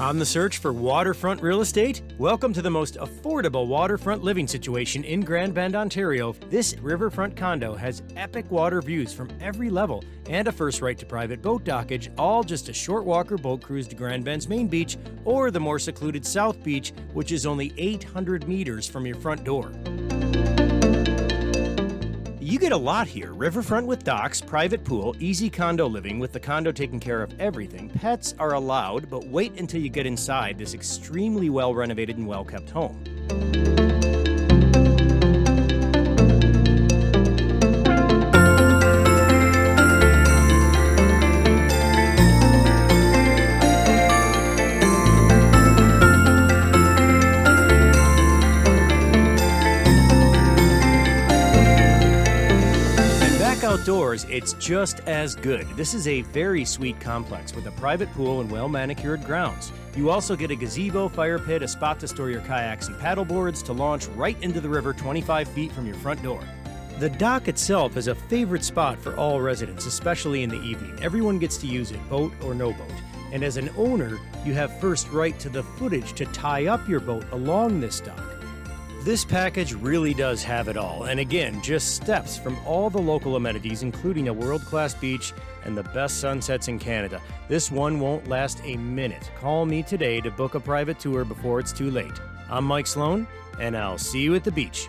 On the search for waterfront real estate? Welcome to the most affordable waterfront living situation in Grand Bend, Ontario. This Riverfront condo has epic water views from every level and a first right to private boat dockage, all just a short walk or boat cruise to Grand Bend's main beach or the more secluded South Beach, which is only 800 meters from your front door. You get a lot here. Riverfront with docks, private pool, easy condo living with the condo taking care of everything. Pets are allowed, but wait until you get inside this extremely well renovated and well kept home. Outdoors, it's just as good. This is a very sweet complex with a private pool and well-manicured grounds. You also get a gazebo, fire pit, a spot to store your kayaks and paddleboards to launch right into the river 25 feet from your front door. The dock itself is a favorite spot for all residents, especially in the evening. Everyone gets to use it, boat or no boat. And as an owner, you have first right to the footage to tie up your boat along this dock. This package really does have it all, and again, just steps from all the local amenities, including a world-class beach and the best sunsets in Canada. This one won't last a minute. Call me today to book a private tour before it's too late. I'm Mike Sloan, and I'll see you at the beach.